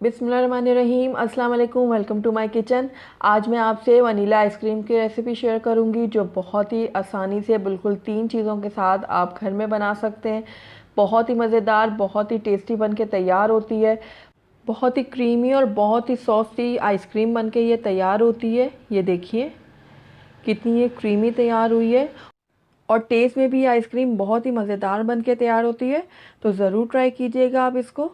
बिस्मिल्लाहिर्रहमानिर्रहीम, अस्सलाम वालेकुम। Welcome to my kitchen. आज मैं आपसे वनीला आइसक्रीम की रेसिपी शेयर करूंगी जो बहुत ही आसानी से बिल्कुल 3 चीज़ों के साथ आप घर में बना सकते हैं। बहुत ही मज़ेदार, बहुत ही टेस्टी बन के तैयार होती है। बहुत ही क्रीमी और बहुत ही सॉफ्टी आइसक्रीम बन के ये तैयार होती है। ये देखिए कितनी ये क्रीमी तैयार हुई है और टेस्ट में भी आइसक्रीम बहुत ही मज़ेदार बन के तैयार होती है। तो ज़रूर ट्राई कीजिएगा आप इसको।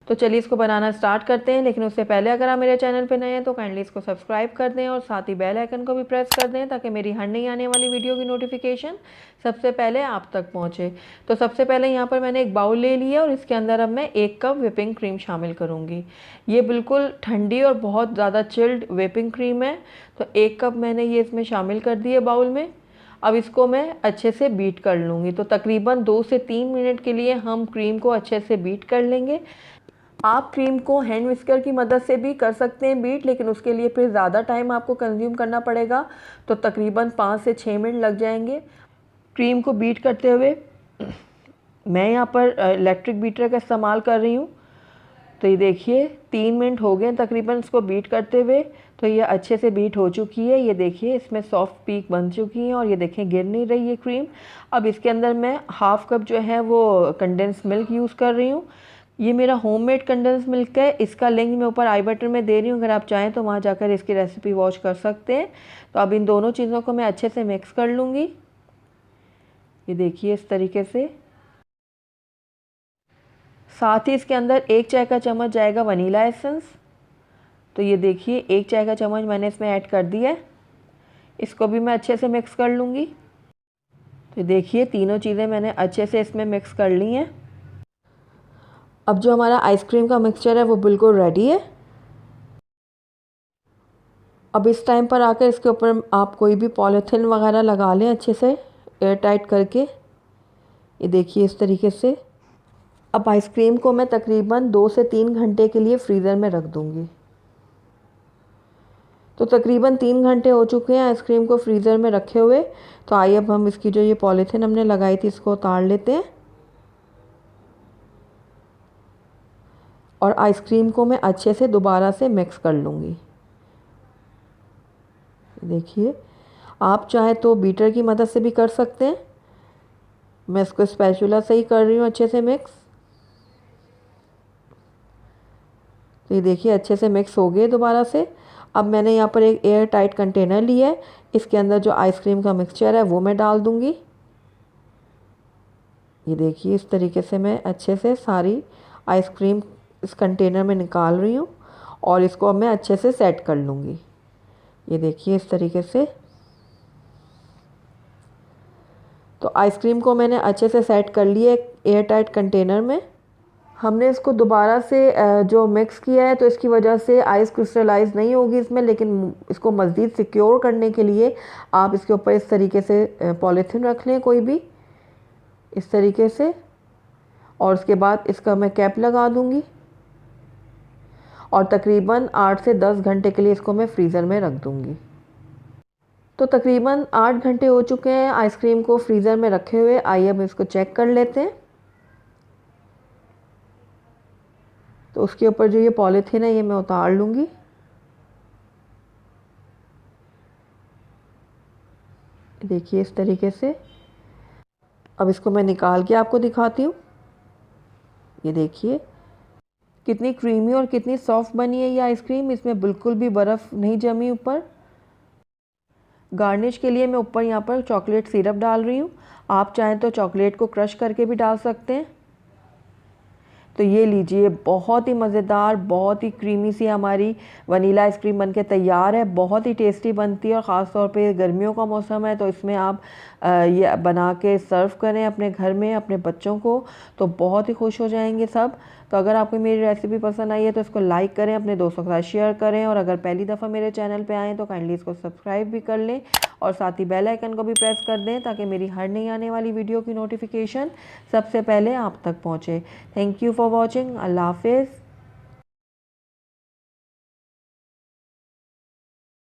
तो चलिए इसको बनाना स्टार्ट करते हैं, लेकिन उससे पहले अगर आप मेरे चैनल पे नए हैं तो काइंडली इसको सब्सक्राइब कर दें और साथ ही बेल आइकन को भी प्रेस कर दें ताकि मेरी हर नई आने वाली वीडियो की नोटिफिकेशन सबसे पहले आप तक पहुंचे। तो सबसे पहले यहाँ पर मैंने एक बाउल ले लिया और इसके अंदर अब मैं 1 कप व्हिपिंग क्रीम शामिल करूँगी। ये बिल्कुल ठंडी और बहुत ज़्यादा चिल्ड व्हिपिंग क्रीम है। तो 1 कप मैंने ये इसमें शामिल कर दिए बाउल में। अब इसको मैं अच्छे से बीट कर लूँगी। तो तकरीबन 2 से 3 मिनट के लिए हम क्रीम को अच्छे से बीट कर लेंगे। आप क्रीम को हैंड विस्कर की मदद से भी कर सकते हैं बीट, लेकिन उसके लिए फिर ज़्यादा टाइम आपको कंज्यूम करना पड़ेगा। तो तकरीबन 5 से 6 मिनट लग जाएंगे क्रीम को बीट करते हुए। मैं यहाँ पर इलेक्ट्रिक बीटर का इस्तेमाल कर रही हूँ। तो ये देखिए 3 मिनट हो गए तकरीबन इसको बीट करते हुए। तो ये अच्छे से बीट हो चुकी है। ये देखिए इसमें सॉफ्ट पीक बन चुकी है और ये देखें गिर नहीं रही है क्रीम। अब इसके अंदर मैं हाफ़ कप जो है वो कंडेंस मिल्क यूज़ कर रही हूँ। ये मेरा होममेड कंडेंस मिल्क है। इसका लिंक मैं ऊपर आई बटन में दे रही हूँ, अगर आप चाहें तो वहाँ जाकर इसकी रेसिपी वॉच कर सकते हैं। तो अब इन दोनों चीज़ों को मैं अच्छे से मिक्स कर लूँगी। ये देखिए इस तरीके से। साथ ही इसके अंदर 1 चाय का चम्मच जाएगा वनीला एसेंस। तो ये देखिए 1 चाय का चम्मच मैंने इसमें ऐड कर दिया है। इसको भी मैं अच्छे से मिक्स कर लूँगी। तो देखिए तीनों चीज़ें मैंने अच्छे से इसमें मिक्स कर ली हैं। अब जो हमारा आइसक्रीम का मिक्सचर है वो बिल्कुल रेडी है। अब इस टाइम पर आकर इसके ऊपर आप कोई भी पॉलीथिन वगैरह लगा लें अच्छे से एयर टाइट करके। ये देखिए इस तरीके से। अब आइसक्रीम को मैं तकरीबन 2 से 3 घंटे के लिए फ्रीज़र में रख दूँगी। तो तकरीबन 3 घंटे हो चुके हैं आइसक्रीम को फ्रीज़र में रखे हुए। तो आइए अब हम इसकी जो ये पॉलीथिन हमने लगाई थी इसको उतार लेते हैं और आइसक्रीम को मैं अच्छे से दोबारा से मिक्स कर लूँगी। देखिए आप चाहे तो बीटर की मदद से भी कर सकते हैं। मैं इसको स्पैचुला से ही कर रही हूँ अच्छे से मिक्स। तो ये देखिए अच्छे से मिक्स हो गए दोबारा से। अब मैंने यहाँ पर एक एयर टाइट कंटेनर लिया है। इसके अंदर जो आइसक्रीम का मिक्सचर है वो मैं डाल दूँगी। ये देखिए इस तरीके से मैं अच्छे से सारी आइसक्रीम इस कंटेनर में निकाल रही हूँ और इसको अब मैं अच्छे से सेट कर लूँगी। ये देखिए इस तरीके से। तो आइसक्रीम को मैंने अच्छे से सेट कर लिया एक एयर टाइट कंटेनर में। हमने इसको दोबारा से जो मिक्स किया है तो इसकी वजह से आइस क्रिस्टलाइज नहीं होगी इसमें, लेकिन इसको मज़ीद सिक्योर करने के लिए आप इसके ऊपर इस तरीके से पॉलीथिन रख लें कोई भी इस तरीके से। और उसके बाद इसका मैं कैप लगा दूँगी और तकरीबन 8 से 10 घंटे के लिए इसको मैं फ्रीज़र में रख दूँगी। तो तकरीबन 8 घंटे हो चुके हैं आइसक्रीम को फ्रीज़र में रखे हुए। आइए अब इसको चेक कर लेते हैं। तो उसके ऊपर जो ये पॉलीथिन है ये मैं उतार लूँगी। देखिए इस तरीके से। अब इसको मैं निकाल के आपको दिखाती हूँ। ये देखिए कितनी क्रीमी और कितनी सॉफ्ट बनी है ये आइसक्रीम। इसमें बिल्कुल भी बर्फ़ नहीं जमी ऊपर। गार्निश के लिए मैं ऊपर यहाँ पर चॉकलेट सिरप डाल रही हूँ। आप चाहें तो चॉकलेट को क्रश करके भी डाल सकते हैं। तो ये लीजिए बहुत ही मज़ेदार, बहुत ही क्रीमी सी हमारी वनीला आइसक्रीम बनके तैयार है। बहुत ही टेस्टी बनती है और ख़ास तौर पे गर्मियों का मौसम है तो इसमें आप ये बना के सर्व करें अपने घर में अपने बच्चों को, तो बहुत ही खुश हो जाएंगे सब। तो अगर आपको मेरी रेसिपी पसंद आई है तो इसको लाइक करें, अपने दोस्तों के साथ शेयर करें और अगर पहली दफ़ा मेरे चैनल पे आएँ तो काइंडली इसको सब्सक्राइब भी कर लें और साथ ही बेल आइकन को भी प्रेस कर दें ताकि मेरी हर नई आने वाली वीडियो की नोटिफिकेशन सबसे पहले आप तक पहुँचे। Thank you for watching. अल्लाह हाफिज़।